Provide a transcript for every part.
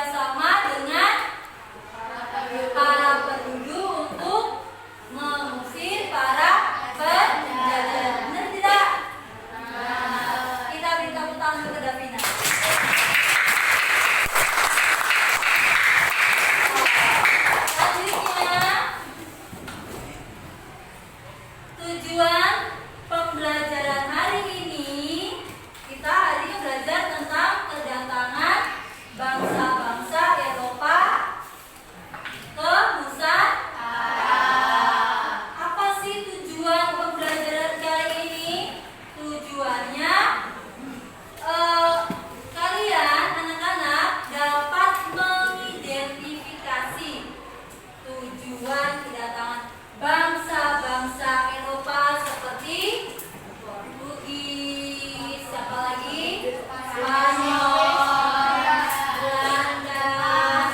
bekerja sama dengan para penduduk untuk mengusir para penjajah. Benar tidak? Kita beri tepuk tangan ke Davina. Selanjutnya, tujuan pembelajaran hari ini, kita hari ini belajar tentang kedatangan bangsa-bangsa Eropa ke Nusantara. Apa sih tujuan pembelajaran kali ini? Tujuannya kalian anak-anak dapat mengidentifikasi tujuan kedatangan bangsa-bangsa Eropa seperti Portugis, siapa lagi? Spanyol, Belanda,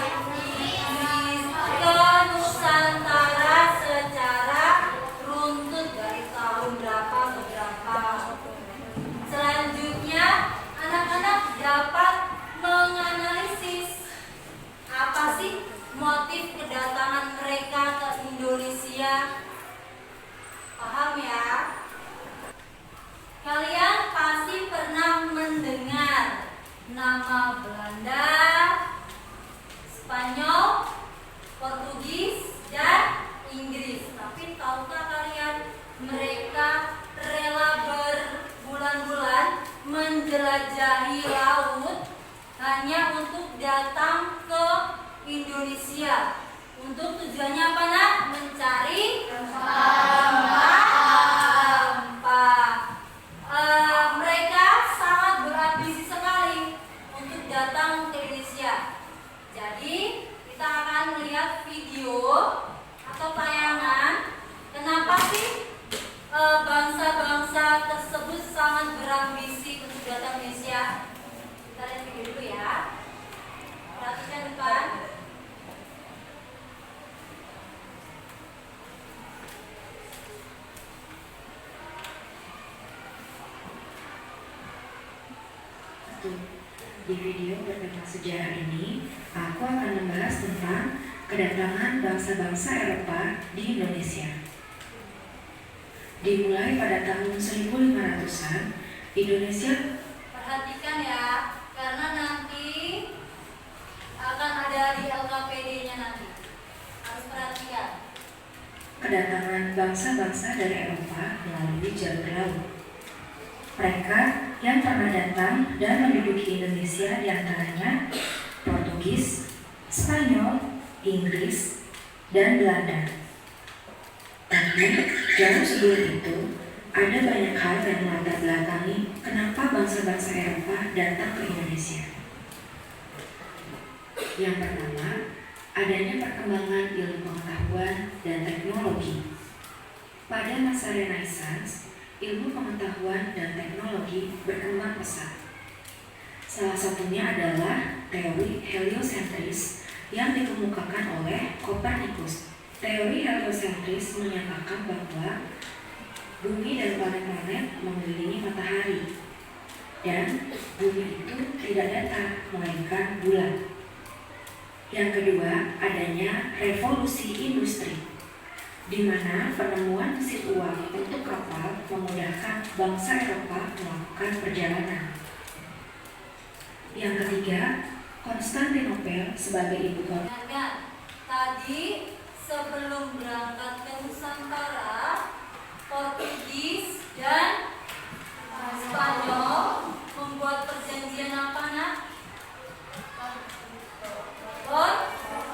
Inggris ke Nusantara secara runtut dari tahun berapa ke berapa. Selanjutnya, anak-anak dapat menganalisis apa sih motif kedatangan mereka ke Indonesia. Paham ya? Kalian pasti pernah mendengar nama Belanda, Spanyol, Portugis, dan Inggris. Tapi tahukah kalian mereka rela berbulan-bulan menjelajahi laut hanya untuk datang ke Indonesia? Untuk tujuannya apa, nak? Mencari rempah-rempah. Mereka sangat berambisi sekali untuk datang ke Indonesia. Jadi kita akan melihat video atau tayangan kenapa sih bangsa-bangsa tersebut sangat berambisi untuk datang ke Indonesia. Kita lihat video dulu ya. Perhatikan depan. Di video bertema sejarah ini, aku akan membahas tentang kedatangan bangsa-bangsa Eropa di Indonesia. Dimulai pada tahun 1500-an, Indonesia. Perhatikan ya, karena nanti akan ada di LKPD-nya nanti. Harus perhatikan. Kedatangan bangsa-bangsa dari Eropa melalui jalur laut. Mereka yang pernah datang dan menduduki Indonesia diantaranya Portugis, Spanyol, Inggris, dan Belanda. Tapi jauh sebelum itu, ada banyak hal yang melatar belakangi kenapa bangsa-bangsa Eropa datang ke Indonesia. Yang pertama, adanya perkembangan ilmu pengetahuan dan teknologi. Pada masa Renaissance, ilmu pengetahuan dan teknologi berkembang pesat. Salah satunya adalah teori heliosentris yang dikemukakan oleh Copernicus. Teori heliosentris menyatakan bahwa bumi dan planet-planet mengelilingi matahari, dan bumi itu tidak datar melainkan bulan. Yang kedua, adanya revolusi industri, di mana penemuan mesin uang untuk kapal memudahkan bangsa Eropa melakukan perjalanan. Yang ketiga, Konstantinopel sebagai ibu kota. Tadi sebelum berangkat ke Nusantara, Portugis dan Spanyol membuat perjanjian apa, nak?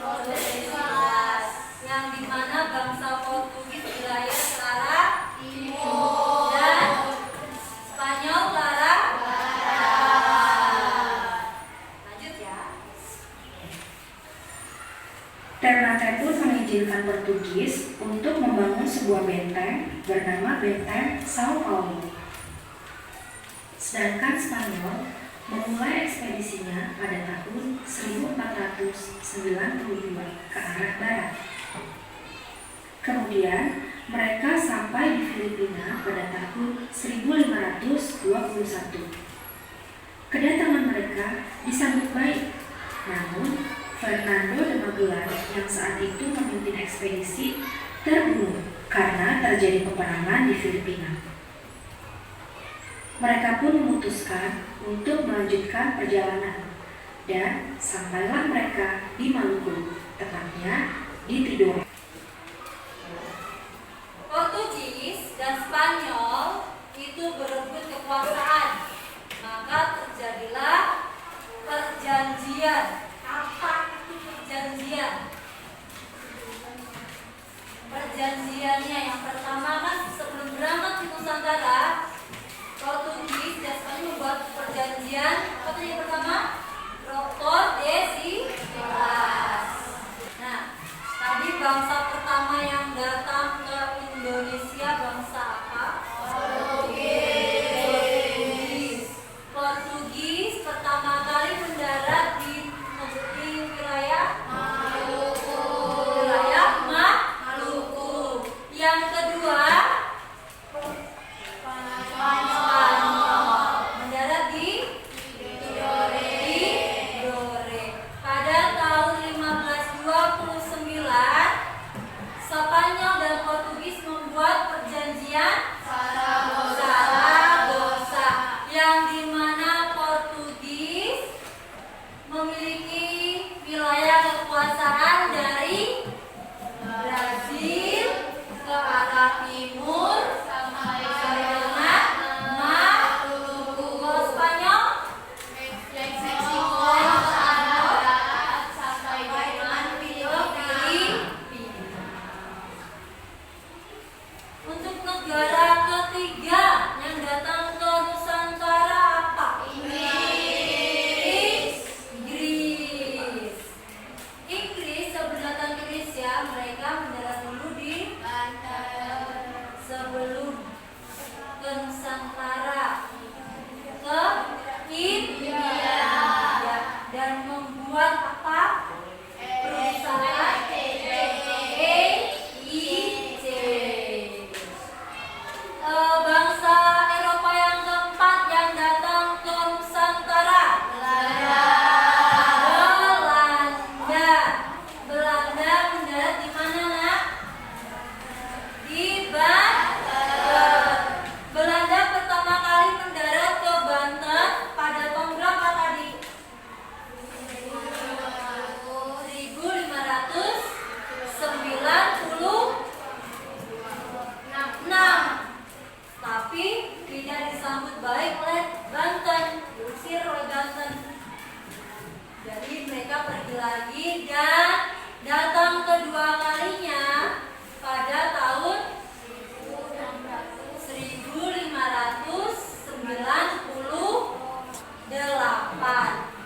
Tordesillas, yang dimana bangsa Portugis wilayah utara timur dan Spanyol utara barat. Lanjut ya. Ternate pun mengizinkan Portugis untuk membangun sebuah benteng bernama Benteng Sao Paulo. Sedangkan Spanyol memulai ekspedisinya pada tahun 1492 ke arah barat. Kemudian mereka sampai di Filipina pada tahun 1521. Kedatangan mereka disambut baik Namun, Fernando de Magellan yang saat itu memimpin ekspedisi terbunuh karena terjadi peperangan di Filipina. Mereka pun memutuskan untuk melanjutkan perjalanan dan sampailah mereka di Maluku, tepatnya di Tidore. Portugis dan Spanyol itu berebut kekuasaan, maka terjadilah perjanjian. Apa itu perjanjian? Perjanjiannya yang pertama kan sebelum berangkat di Nusantara, Portugis dan Spanyol membuat perjanjian. Apa yang pertama? Tordesillas. Nah, tadi bangsa pertama yang datang ke Indonesia bangsa apa? Portugis. Portugis pertama kali mendarat di wilayah Maluku. Wilayah Maluku. Yang kedua, Spanyol mendarat di Tidore. Pada tahun 1529, Spanyol dan Portugis membuat perjanjian Zaragoza, yang dimana Portugis memiliki wilayah kekuasaan dari Brazil ke arah timur sampai dengan Maluku. Kalau Spanyol Meksiko sampai dengan Filipina. Untuk negara ketiga yang datang ke Nusantara apa? Inggris. Inggris sebelum datang ke Indonesia, mereka mendarat dulu di Banten. Sebelum ke Nusantara, ke India, dan membuat apa? Perusahaan EIC. Bangsa Eropa yang keempat yang datang ke Nusantara, Belanda mendarat di mana, Nak? Di Banten. Belanda pertama kali mendarat ke Banten pada tahun berapa tadi? 1596. Tapi tidak disambut baik oleh Banten, diusir oleh Banten. Jadi mereka pergi lagi dan datang kedua kalinya pada tahun 1598.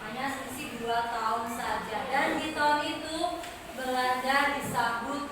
Hanya selisih 2 tahun saja. Dan di tahun itu Belanda disambut